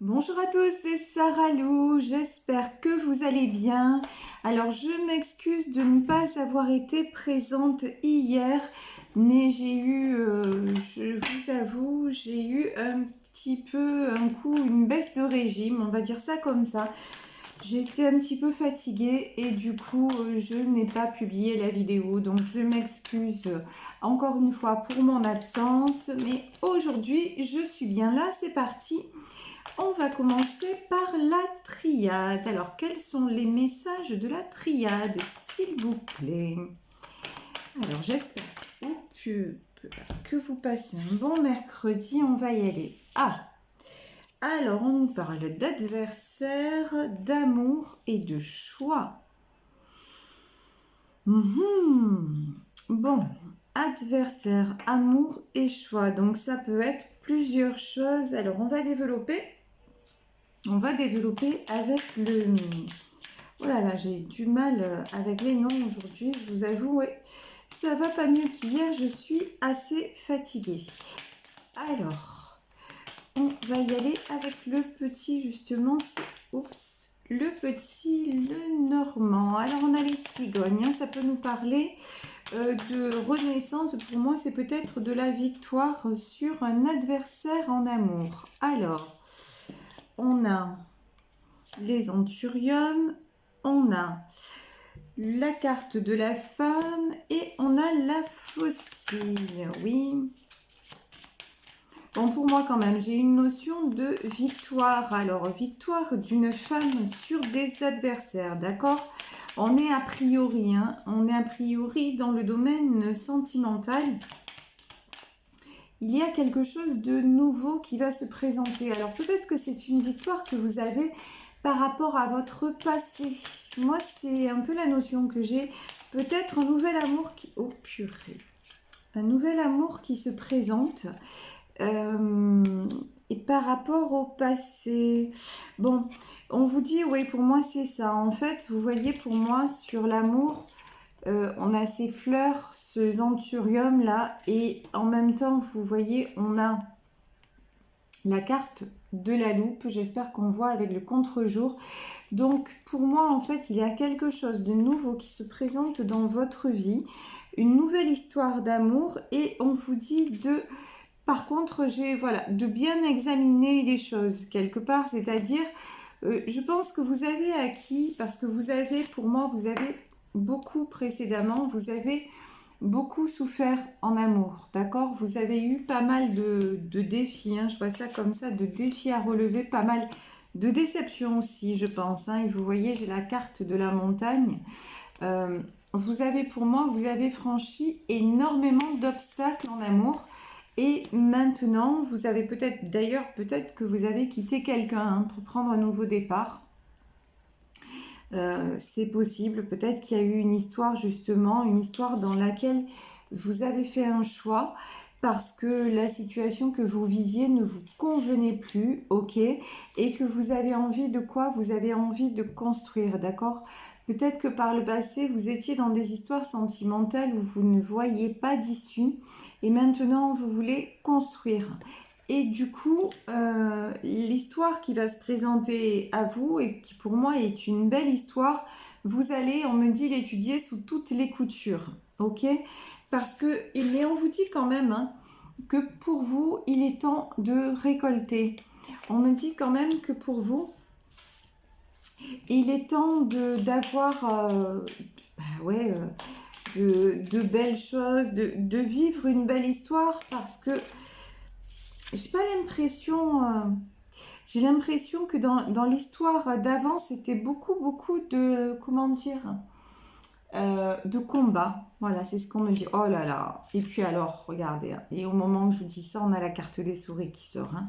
Bonjour à tous, c'est Sarah Lou, j'espère que vous allez bien. Alors je m'excuse de ne pas avoir été présente hier, mais je vous avoue, j'ai eu une baisse de régime, on va dire ça comme ça. J'étais un petit peu fatiguée et du coup je n'ai pas publié la vidéo, donc je m'excuse encore une fois pour mon absence, mais aujourd'hui je suis bien là, c'est parti. On va commencer par la triade. Alors, quels sont les messages de la triade, s'il vous plaît? Alors, j'espère que vous passez un bon mercredi. On va y aller. Alors, on nous parle d'adversaire, d'amour et de choix. Bon, adversaire, amour et choix. Donc, ça peut être plusieurs choses. Alors, on va développer avec le... Oh là là, j'ai du mal avec les noms aujourd'hui, je vous avoue, ouais. Ça va pas mieux qu'hier, je suis assez fatiguée. Alors, on va y aller avec le petit, justement, le petit, le normand. Alors, on a les cigognes, hein, ça peut nous parler de renaissance. Pour moi, c'est peut-être de la victoire sur un adversaire en amour. Alors, on a les anthuriums, on a la carte de la femme et on a la fossile, oui. Bon, pour moi quand même, j'ai une notion de victoire. Alors, victoire d'une femme sur des adversaires, d'accord? On est a priori, hein, on est a priori dans le domaine sentimental. Il y a quelque chose de nouveau qui va se présenter. Alors, peut-être que c'est une victoire que vous avez par rapport à votre passé. Moi, c'est un peu la notion que j'ai. Peut-être un nouvel amour qui... Oh purée. Un nouvel amour qui se présente. Et par rapport au passé. Bon, on vous dit, oui, pour moi, c'est ça. En fait, vous voyez, pour moi, sur l'amour, on a ces fleurs, ce anthurium là. Et en même temps, vous voyez, on a la carte de la loupe, j'espère qu'on voit avec le contre-jour. Donc pour moi en fait il y a quelque chose de nouveau qui se présente dans votre vie, une nouvelle histoire d'amour, et on vous dit de, par contre de bien examiner les choses quelque part, c'est-à-dire je pense que vous avez acquis, parce que pour moi vous avez beaucoup précédemment, vous avez beaucoup souffert en amour, d'accord? Vous avez eu pas mal de défis, hein, je vois ça comme ça, de défis à relever, pas mal de déceptions aussi, je pense. Hein, et vous voyez, j'ai la carte de la montagne. Vous avez franchi énormément d'obstacles en amour. Et maintenant, vous avez peut-être que vous avez quitté quelqu'un, hein, pour prendre un nouveau départ. C'est possible, peut-être qu'il y a eu une histoire justement, une histoire dans laquelle vous avez fait un choix parce que la situation que vous viviez ne vous convenait plus, ok, et que vous avez envie de quoi? Vous avez envie de construire, d'accord? Peut-être que par le passé, vous étiez dans des histoires sentimentales où vous ne voyez pas d'issue et maintenant vous voulez construire. Et du coup, l'histoire qui va se présenter à vous et qui pour moi est une belle histoire, vous allez, on me dit, l'étudier sous toutes les coutures, ok? Parce que, mais on vous dit quand même, hein, que pour vous, il est temps de récolter. On me dit quand même que pour vous, il est temps d'avoir de belles choses, de vivre une belle histoire, parce que j'ai pas l'impression... j'ai l'impression que dans l'histoire d'avant, c'était beaucoup de, comment dire, de combat. Voilà, c'est ce qu'on me dit. Oh là là. Et puis alors, regardez, hein, et au moment où je vous dis ça, on a la carte des souris qui sort. Hein.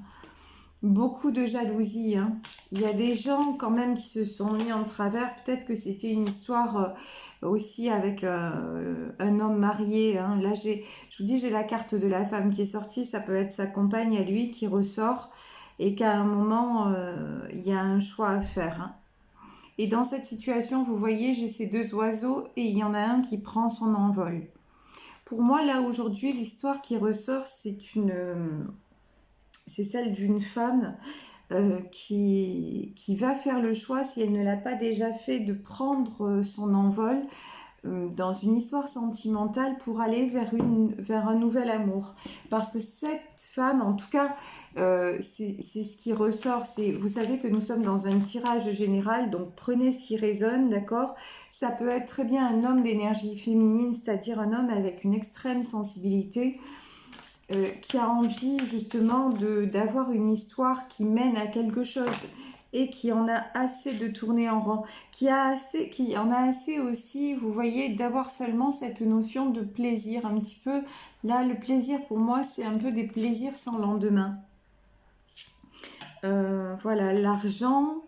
Beaucoup de jalousie. Hein. Il y a des gens quand même qui se sont mis en travers. Peut-être que c'était une histoire aussi avec un homme marié. Hein. Là, je vous dis, j'ai la carte de la femme qui est sortie. Ça peut être sa compagne à lui qui ressort. Et qu'à un moment, il y a un choix à faire. Hein. Et dans cette situation, vous voyez, j'ai ces deux oiseaux et il y en a un qui prend son envol. Pour moi, là, aujourd'hui, l'histoire qui ressort, c'est celle d'une femme qui va faire le choix, si elle ne l'a pas déjà fait, de prendre son envol dans une histoire sentimentale pour aller vers un nouvel amour. Parce que cette femme, en tout cas, c'est ce qui ressort. Vous savez que nous sommes dans un tirage général, donc prenez ce qui résonne, d'accord? Ça peut être très bien un homme d'énergie féminine, c'est-à-dire un homme avec une extrême sensibilité, qui a envie justement d'avoir une histoire qui mène à quelque chose et qui en a assez de tourner en rond, qui en a assez aussi, vous voyez, d'avoir seulement cette notion de plaisir un petit peu. Là, le plaisir pour moi, c'est un peu des plaisirs sans lendemain. Voilà, l'argent.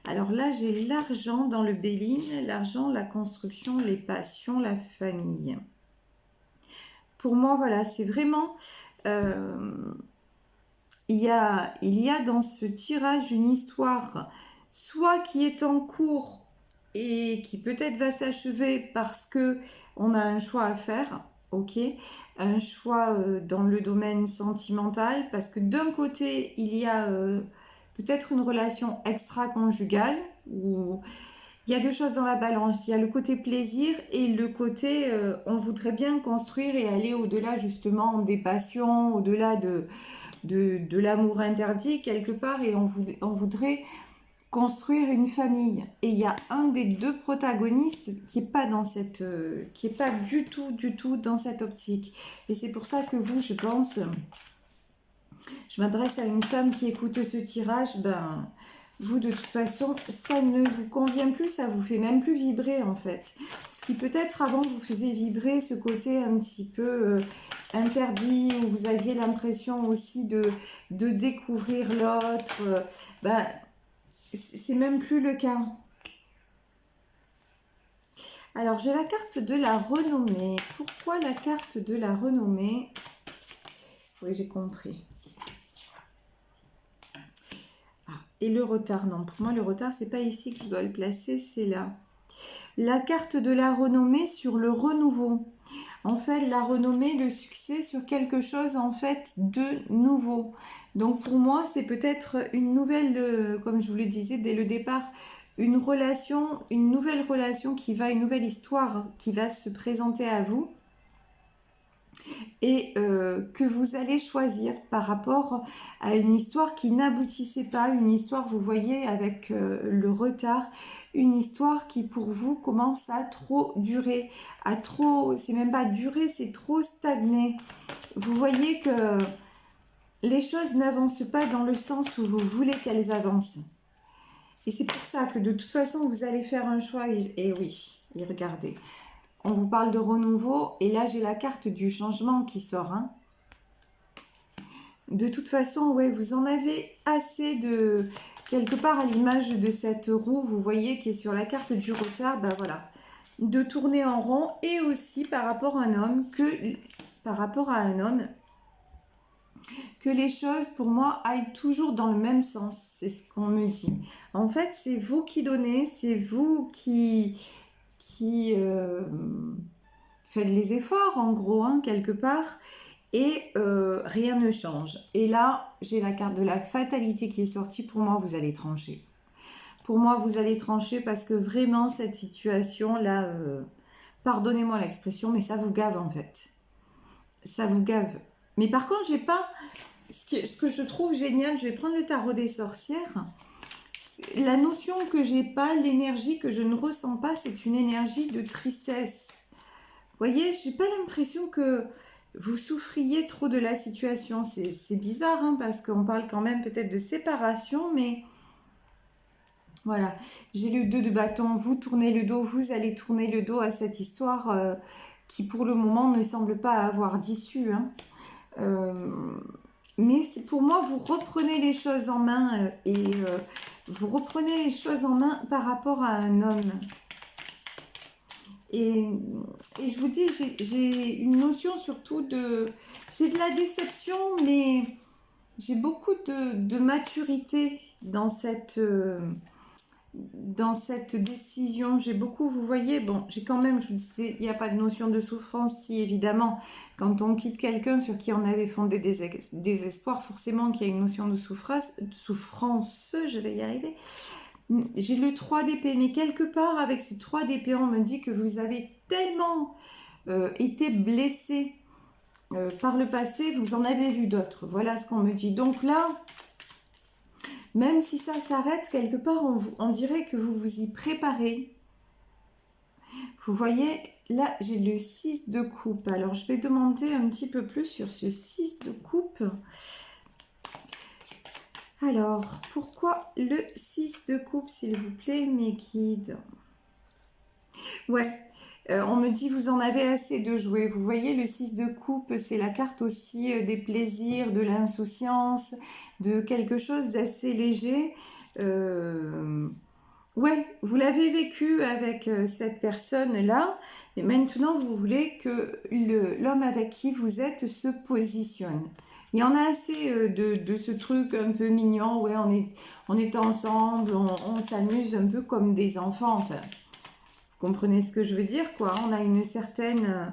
Alors là, j'ai l'argent dans le Béline, l'argent, la construction, les passions, la famille. Pour moi, voilà, c'est vraiment... il y a dans ce tirage une histoire, soit qui est en cours et qui peut-être va s'achever parce que on a un choix à faire, ok, un choix dans le domaine sentimental, parce que d'un côté, il y a peut-être une relation extra-conjugale où il y a deux choses dans la balance. Il y a le côté plaisir et le côté on voudrait bien construire et aller au-delà justement des passions, au-delà de l'amour interdit quelque part, et on voudrait construire une famille. Et il y a un des deux protagonistes qui est pas dans cette, qui est pas du tout dans cette optique. Et c'est pour ça que vous, je pense, je m'adresse à une femme qui écoute ce tirage, ben vous, de toute façon, ça ne vous convient plus, ça vous fait même plus vibrer, en fait. Ce qui peut-être avant vous faisait vibrer, ce côté un petit peu interdit, où vous aviez l'impression aussi de découvrir l'autre, ben, c'est même plus le cas. Alors, j'ai la carte de la renommée. Pourquoi la carte de la renommée? Oui, j'ai compris. Et le retard, non, pour moi le retard, c'est pas ici que je dois le placer, c'est là. La carte de la renommée sur le renouveau. En fait, la renommée, le succès sur quelque chose en fait de nouveau. Donc pour moi, c'est peut-être une nouvelle, comme je vous le disais dès le départ, une relation, une nouvelle relation une nouvelle histoire qui va se présenter à vous, et que vous allez choisir par rapport à une histoire qui n'aboutissait pas, une histoire, vous voyez, avec le retard, une histoire qui pour vous commence à trop durer, c'est même pas durer, c'est trop stagner. Vous voyez que les choses n'avancent pas dans le sens où vous voulez qu'elles avancent. Et c'est pour ça que de toute façon, vous allez faire un choix, et oui, et regardez. On vous parle de renouveau, et là j'ai la carte du changement qui sort. Hein. De toute façon, ouais, vous en avez assez de... Quelque part à l'image de cette roue, vous voyez, qui est sur la carte du retard, ben voilà. De tourner en rond, et aussi par rapport à un homme, que les choses, pour moi, aillent toujours dans le même sens. C'est ce qu'on me dit. En fait, c'est vous qui donnez, c'est vous qui faites les efforts, en gros, hein, quelque part, et rien ne change. Et là, j'ai la carte de la fatalité qui est sortie. Pour moi, vous allez trancher. Pour moi, vous allez trancher parce que vraiment, cette situation-là, pardonnez-moi l'expression, mais ça vous gave, en fait. Ça vous gave. Mais par contre, j'ai pas... Ce que je trouve génial, je vais prendre le tarot des sorcières. La notion que j'ai pas, l'énergie que je ne ressens pas, c'est une énergie de tristesse. Vous voyez, j'ai pas l'impression que vous souffriez trop de la situation. C'est bizarre, hein, parce qu'on parle quand même peut-être de séparation, mais voilà. J'ai le 2 de bâton, vous tournez le dos, vous allez tourner le dos à cette histoire qui pour le moment ne semble pas avoir d'issue. Hein. Mais pour moi, vous reprenez les choses en main vous reprenez les choses en main par rapport à un homme. Et je vous dis, j'ai une notion surtout de... J'ai de la déception, mais j'ai beaucoup de maturité dans cette dans cette décision. J'ai beaucoup, vous voyez, bon, j'ai quand même, je vous disais, il n'y a pas de notion de souffrance, si évidemment, quand on quitte quelqu'un sur qui on avait fondé des espoirs, forcément qu'il y a une notion de souffrance, je vais y arriver. J'ai le 3 d'épée, mais quelque part, avec ce 3 d'épée, on me dit que vous avez tellement été blessé par le passé, vous en avez vu d'autres. Voilà ce qu'on me dit. Donc là, même si ça s'arrête, quelque part, on dirait que vous vous y préparez. Vous voyez, là, j'ai le 6 de coupe. Alors, je vais demander un petit peu plus sur ce 6 de coupe. Alors, pourquoi le 6 de coupe, s'il vous plaît, mes guides? Ouais, on me dit vous en avez assez de jouer. Vous voyez, le 6 de coupe, c'est la carte aussi des plaisirs, de l'insouciance, de quelque chose d'assez léger. Ouais, vous l'avez vécu avec cette personne-là, et maintenant vous voulez que l'homme avec qui vous êtes se positionne. Il y en a assez de ce truc un peu mignon, ouais, on est ensemble, on s'amuse un peu comme des enfants, enfin, vous comprenez ce que je veux dire, quoi. On a une certaine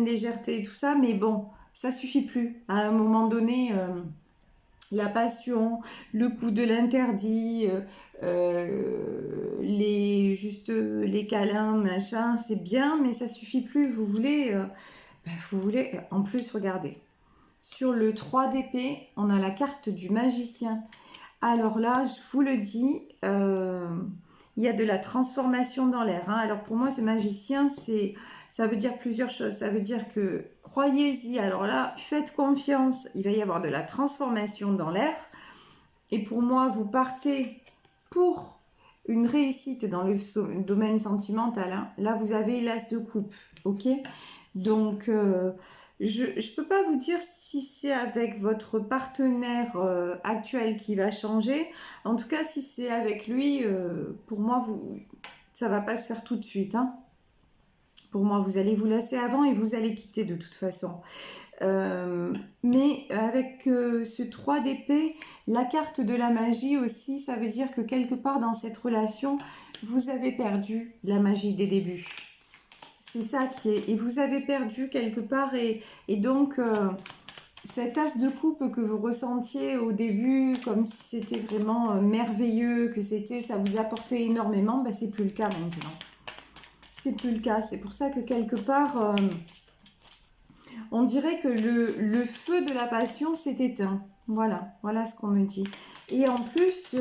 légèreté et tout ça, mais bon, ça suffit plus. À un moment donné, la passion, le coup de l'interdit, les câlins, machin, c'est bien, mais ça suffit plus. Vous voulez, en plus, regardez. Sur le 3 d'épée, on a la carte du magicien. Alors là, je vous le dis, il y a de la transformation dans l'air. Hein. Alors pour moi, ce magicien, ça veut dire plusieurs choses. Ça veut dire que croyez-y. Alors là, faites confiance. Il va y avoir de la transformation dans l'air. Et pour moi, vous partez pour une réussite dans le domaine sentimental. Hein. Là, vous avez l'as de coupe. Ok? Donc, je ne peux pas vous dire si c'est avec votre partenaire actuel qui va changer. En tout cas, si c'est avec lui, pour moi, ça ne va pas se faire tout de suite. Hein. Pour moi, vous allez vous lasser avant et vous allez quitter de toute façon. Mais avec ce 3 d'épée, la carte de la magie aussi, ça veut dire que quelque part dans cette relation, vous avez perdu la magie des débuts. C'est ça qui est... Et vous avez perdu quelque part et donc cet as de coupe que vous ressentiez au début comme si c'était vraiment merveilleux, que ça vous apportait énormément, ben, c'est plus le cas maintenant. C'est plus le cas. C'est pour ça que quelque part... on dirait que le feu de la passion s'est éteint. Voilà, voilà ce qu'on me dit. Et en plus,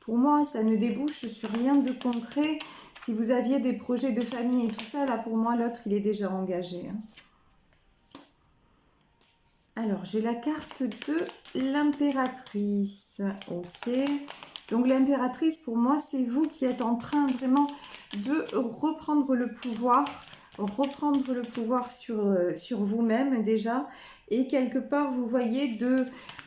pour moi, ça ne débouche sur rien de concret. Si vous aviez des projets de famille et tout ça, là, pour moi, l'autre, il est déjà engagé. Hein. Alors, j'ai la carte de l'impératrice. Ok. Donc, l'impératrice, pour moi, c'est vous qui êtes en train vraiment de reprendre le pouvoir sur vous-même déjà, et quelque part vous voyez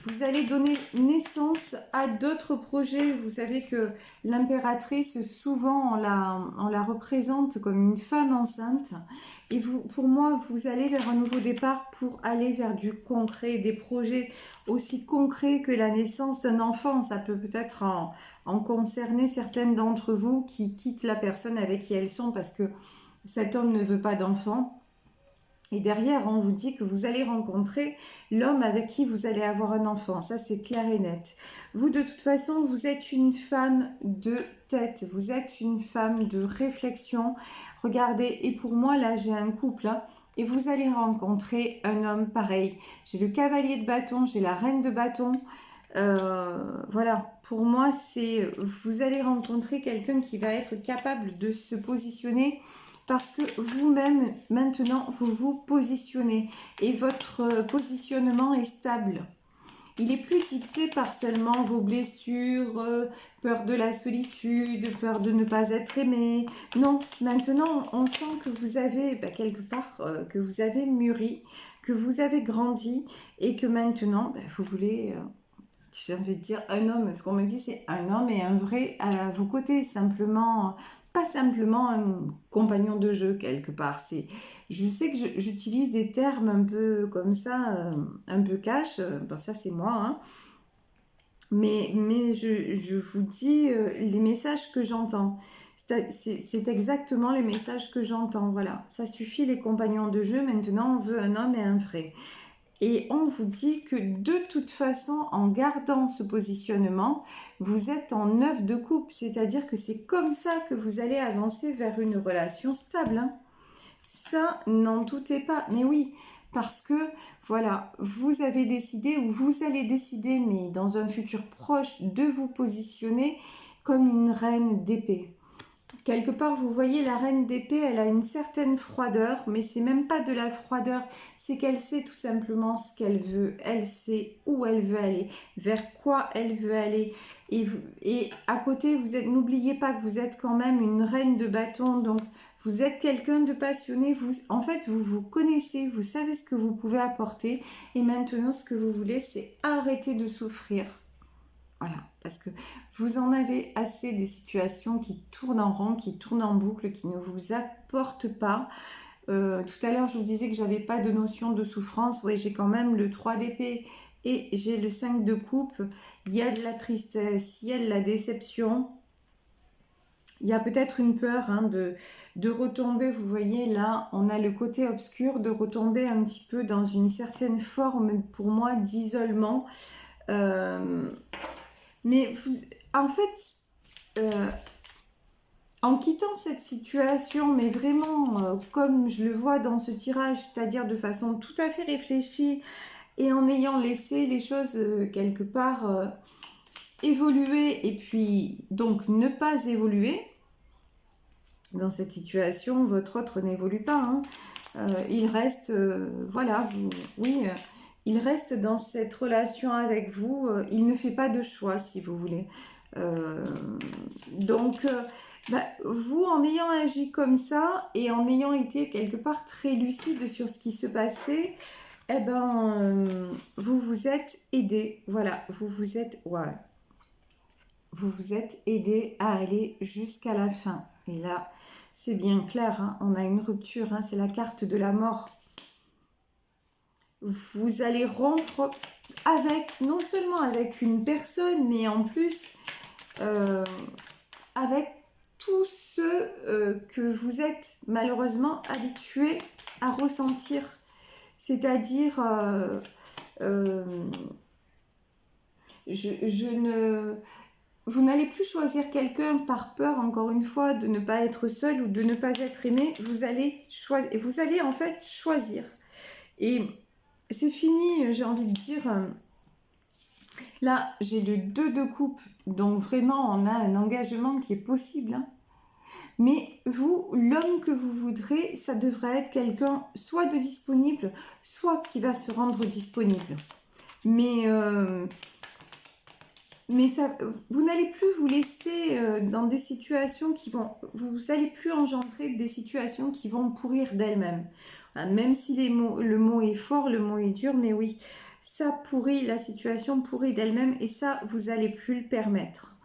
vous allez donner naissance à d'autres projets. Vous savez que l'impératrice, souvent on la représente comme une femme enceinte, et pour moi vous allez vers un nouveau départ pour aller vers du concret, des projets aussi concrets que la naissance d'un enfant. Ça peut peut-être en concerner certaines d'entre vous qui quittent la personne avec qui elles sont parce que cet homme ne veut pas d'enfant. Et derrière, on vous dit que vous allez rencontrer l'homme avec qui vous allez avoir un enfant. Ça, c'est clair et net. Vous, de toute façon, vous êtes une femme de tête. Vous êtes une femme de réflexion. Regardez, et pour moi, là, j'ai un couple. Hein, et vous allez rencontrer un homme pareil. J'ai le cavalier de bâton, j'ai la reine de bâton. Voilà, pour moi, vous allez rencontrer quelqu'un qui va être capable de se positionner parce que vous-même, maintenant, vous vous positionnez et votre positionnement est stable. Il est plus dicté par seulement vos blessures, peur de la solitude, peur de ne pas être aimé. Non, maintenant, on sent que vous avez, quelque part, que vous avez mûri, que vous avez grandi et que maintenant, vous voulez... j'ai envie de dire un homme, ce qu'on me dit c'est un homme et un vrai à vos côtés, simplement, pas simplement un compagnon de jeu quelque part. Je sais que j'utilise des termes un peu comme ça, un peu cash, bon ça c'est moi, hein. Mais je vous dis les messages que j'entends. C'est exactement les messages que j'entends. Voilà, ça suffit les compagnons de jeu. Maintenant, on veut un homme et un vrai. Et on vous dit que de toute façon, en gardant ce positionnement, vous êtes en 9 de coupe. C'est-à-dire que c'est comme ça que vous allez avancer vers une relation stable. Hein. Ça, n'en doutez pas. Mais oui, parce que, voilà, vous avez décidé, ou vous allez décider, mais dans un futur proche, de vous positionner comme une reine d'épée. Quelque part, vous voyez, la reine d'épée, elle a une certaine froideur, mais c'est même pas de la froideur, c'est qu'elle sait tout simplement ce qu'elle veut, elle sait où elle veut aller, vers quoi elle veut aller. Et à côté, n'oubliez pas que vous êtes quand même une reine de bâton, donc vous êtes quelqu'un de passionné, en fait, vous vous connaissez, vous savez ce que vous pouvez apporter, et maintenant, ce que vous voulez, c'est arrêter de souffrir. Voilà, parce que vous en avez assez des situations qui tournent en rond, qui tournent en boucle, qui ne vous apportent pas. Tout à l'heure, je vous disais que j'avais pas de notion de souffrance. Oui, j'ai quand même le 3 d'épée et j'ai le 5 de coupe. Il y a de la tristesse, il y a de la déception. Il y a peut-être une peur hein, de retomber, vous voyez, là, on a le côté obscur, de retomber un petit peu dans une certaine forme, pour moi, d'isolement. Mais en fait, en quittant cette situation, mais vraiment comme je le vois dans ce tirage, c'est-à-dire de façon tout à fait réfléchie et en ayant laissé les choses quelque part évoluer et puis donc ne pas évoluer, dans cette situation, votre autre n'évolue pas. Hein. Il reste, voilà, il reste dans cette relation avec vous. Il ne fait pas de choix, si vous voulez. Donc, vous, en ayant agi comme ça et en ayant été quelque part très lucide sur ce qui se passait, eh ben, vous vous êtes aidé. Voilà, vous vous êtes aidé à aller jusqu'à la fin. Et là, c'est bien clair, hein, on a une rupture, hein, c'est la carte de la mort. Vous allez rompre non seulement avec une personne, mais en plus avec tout ce que vous êtes malheureusement habitué à ressentir. C'est-à-dire, vous n'allez plus choisir quelqu'un par peur, encore une fois, de ne pas être seul ou de ne pas être aimé. Vous allez en fait choisir. Et c'est fini, j'ai envie de dire. Là, j'ai le 2 de coupe, donc vraiment, on a un engagement qui est possible. Hein. Mais vous, l'homme que vous voudrez, ça devrait être quelqu'un soit de disponible, soit qui va se rendre disponible. Mais ça, vous n'allez plus vous laisser dans des situations qui vont... Vous n'allez plus engendrer des situations qui vont pourrir d'elles-mêmes. Même si le mot est fort, le mot est dur, mais oui, ça pourrit, la situation pourrit d'elle-même et ça, vous n'allez plus le permettre.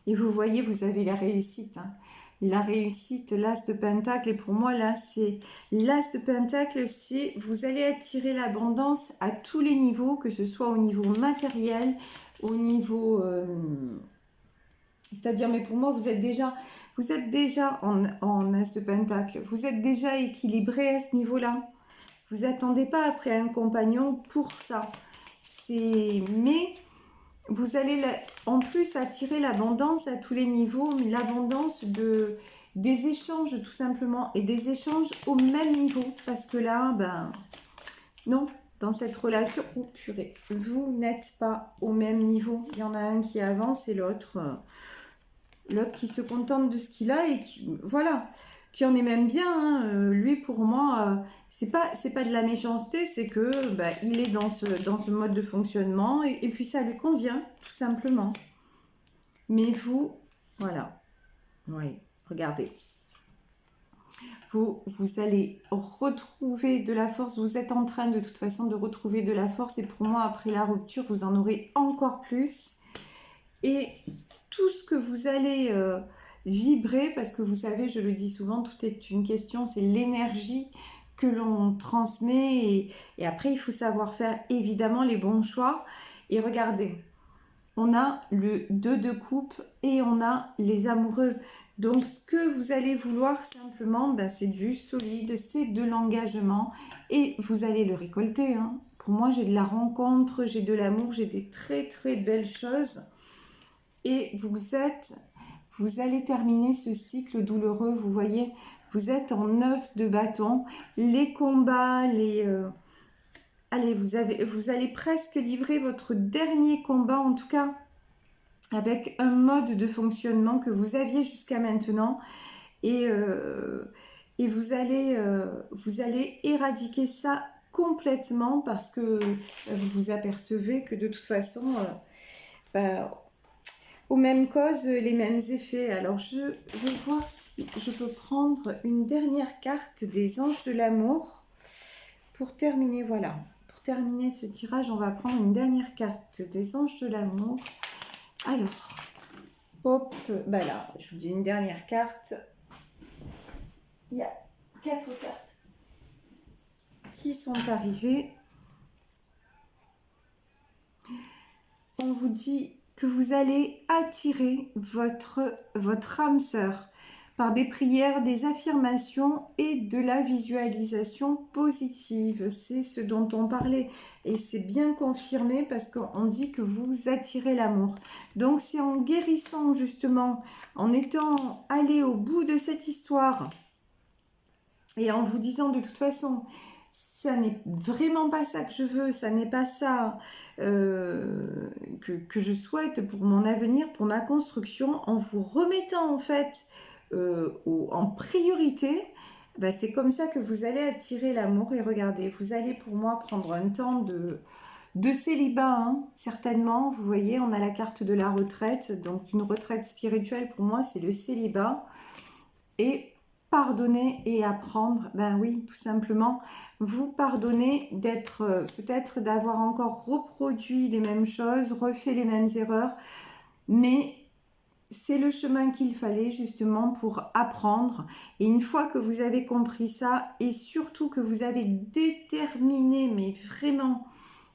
Et vous voyez, vous avez la réussite. Hein. La réussite, l'as de pentacle, et pour moi, là, c'est l'as de pentacle, c'est vous allez attirer l'abondance à tous les niveaux, que ce soit au niveau matériel, au niveau... c'est-à-dire, mais pour moi, vous êtes déjà en as de pentacle, vous êtes déjà équilibré à ce niveau-là. Vous attendez pas après un compagnon pour ça. Mais vous allez en plus attirer l'abondance à tous les niveaux, mais l'abondance des échanges tout simplement, et des échanges au même niveau, parce que là, non, dans cette relation, oh purée, vous n'êtes pas au même niveau. Il y en a un qui avance et l'autre qui se contente de ce qu'il a et qui en est même bien. Hein. Lui, pour moi, c'est pas de la méchanceté, c'est que il est dans ce mode de fonctionnement et puis ça lui convient, tout simplement. Mais vous, voilà, oui, regardez. Vous allez retrouver de la force, vous êtes en train de toute façon de retrouver de la force et pour moi, après la rupture, vous en aurez encore plus. Et tout ce que vous allez vibrer, parce que vous savez, je le dis souvent, tout est une question, c'est l'énergie que l'on transmet et après il faut savoir faire évidemment les bons choix. Et regardez, on a le 2 de coupe et on a les amoureux. Donc, ce que vous allez vouloir simplement, ben, c'est du solide, c'est de l'engagement et vous allez le récolter. Hein. Pour moi, j'ai de la rencontre, j'ai de l'amour, j'ai des très très belles choses. Et vous allez terminer ce cycle douloureux, vous voyez, vous êtes en 9 de bâton. Les combats, allez, vous allez presque livrer votre dernier combat, en tout cas, avec un mode de fonctionnement que vous aviez jusqu'à maintenant. Et vous allez éradiquer ça complètement parce que vous vous apercevez que de toute façon, aux mêmes causes, les mêmes effets. Alors, je vais voir si je peux prendre une dernière carte des anges de l'amour pour terminer. Voilà, pour terminer ce tirage, on va prendre une dernière carte des anges de l'amour. Alors, hop, bah là, je vous dis une dernière carte. Il y a 4 cartes qui sont arrivées. On vous dit que vous allez attirer votre âme sœur par des prières, des affirmations et de la visualisation positive. C'est ce dont on parlait et c'est bien confirmé parce qu'on dit que vous attirez l'amour. Donc c'est en guérissant justement, en étant allé au bout de cette histoire et en vous disant de toute façon, ça n'est vraiment pas ça que je veux, ça n'est pas ça que je souhaite pour mon avenir, pour ma construction, en vous remettant en fait en priorité, ben c'est comme ça que vous allez attirer l'amour. Et regardez, vous allez pour moi prendre un temps de célibat, hein, certainement. Vous voyez, on a la carte de la retraite, donc une retraite spirituelle pour moi c'est le célibat. Et pardonner et apprendre, ben oui, tout simplement, vous pardonnez d'être, peut-être d'avoir encore reproduit les mêmes choses, refait les mêmes erreurs, mais c'est le chemin qu'il fallait justement pour apprendre. Et une fois que vous avez compris ça, et surtout que vous avez déterminé, mais vraiment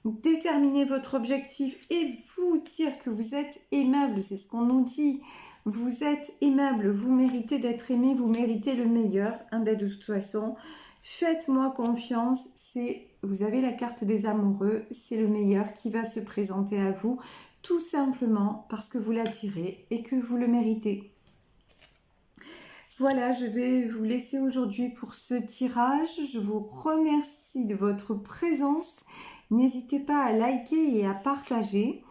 déterminé votre objectif et vous dire que vous êtes aimable, c'est ce qu'on nous dit. Vous êtes aimable, vous méritez d'être aimé, vous méritez le meilleur. De toute façon, faites-moi confiance, vous avez la carte des amoureux, c'est le meilleur qui va se présenter à vous, tout simplement parce que vous l'attirez et que vous le méritez. Voilà, je vais vous laisser aujourd'hui pour ce tirage. Je vous remercie de votre présence. N'hésitez pas à liker et à partager.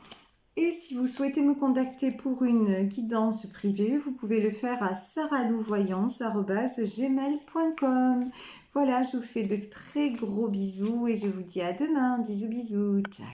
Et si vous souhaitez me contacter pour une guidance privée, vous pouvez le faire à saralouvoyance@gmail.com. Voilà, je vous fais de très gros bisous et je vous dis à demain. Bisous, bisous. Ciao.